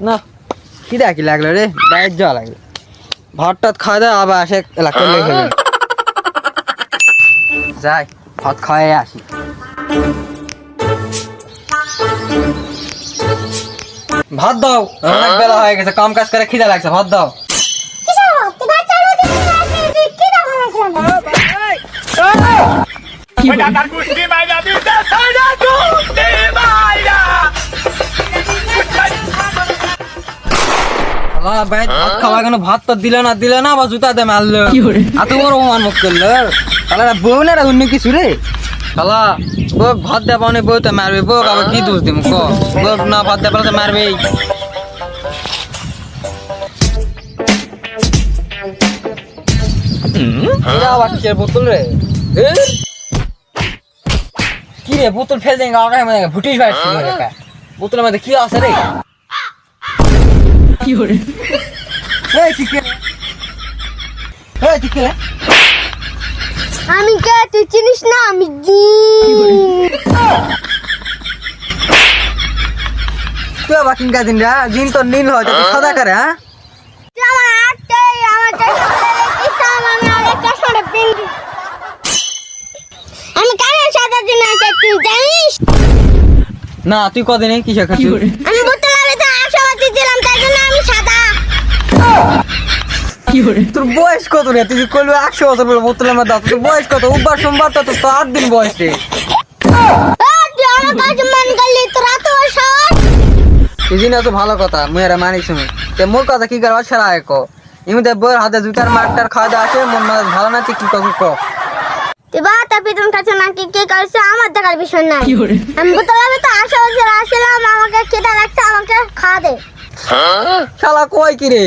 না কি দেখি লাগলো রে ডায়েট যাওয়া লাগলো ভাতটাত খাওয়া দাওয়া আবার আসে এলাকা লেগে যাই ভাত খাওয়াই আসি ভাত দাও অনেক বেলা হয়ে গেছে কাম কাজ করে খিদা লাগছে ভাত দাও ভাত খাওয়া কেন ভাত তো দিলে না বা জুতা দে মারলো এত বড় অমান মুখ করলো তাহলে বউ না অন্য কিছু রে শালা বউ ভাত দেওয়া পাওনি বউ তো মারবে বউ আবার কি দোষ দিব ক বউ না ভাত দেওয়া পারলে তো মারবেই বোতল রে কি রে বোতল ফেল দেন ভুটিস বোতলের মধ্যে কি আছে রে কি করে আমি কে তুই চিনিস না আমি দিন তো নীল হয় সাদা করে হ্যাঁ আমি কেন সাদা দিন তুই জানিস না তুই কদিন কি শেখাচ্ছি আমি বোতলের আশাবাদী দিলাম তাই জন্য আমি সাদা তোর বয়স কত রে তুই কইলো 100 বছর পরে বোতলের মধ্যে তোর বয়স কত উবার সোমবার তো 8 দিন বয়স রে তুই আমার কাছে মান গলি তোর এত সাহস তুই না তো ভালো কথা মেয়েরা মানিস শুনি তে মোর কথা কি করবা ছাড়া কো ইমতে বউর হাতে জুতার মারটার খাওয়া দাওয়া আছে মন মাঝে ভালো না তুই কি কবি ক তুই বাতা পিটন কাছে না কি কি করছ আমার দেখার বিষয় নাই আমি বোতলের তো আশাবাদী আসলাম আমাকে খিদা লাগছে আমাকে খাওয়া দে শালা কই কি রে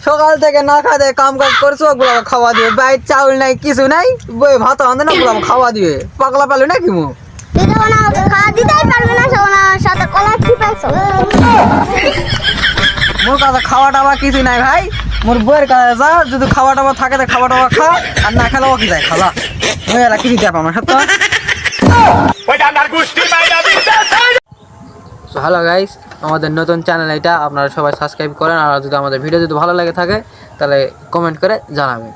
সকাল থেকে না খাওয়া কাম কাজ করছো ওগুলো খাওয়া দিবে বাইর চাউল নাই কিছু নাই বই ভাত আনতে না ওগুলো খাওয়া দিবে পাগলা পালো নাকি মু তুই যখন আমাকে খাওয়া দিতেই পারবি না তখন আমার সাথে কলা কি পাইছো মোর কাছে খাওয়া টাওয়া কিছু নাই ভাই মোর বইয়ের কাছে যা যদি খাওয়া টাওয়া থাকে তো খাওয়া টাওয়া খা আর না খেলেও কি যায় খালা মেয়েরা কিছু দেখ আমার সাথে হ্যালো গাইস আমাদের নতুন চ্যানেল এটা আপনারা সবাই সাবস্ক্রাইব করেন আর যদি আমাদের ভিডিও যদি ভালো লাগে থাকে তাহলে কমেন্ট করে জানাবেন।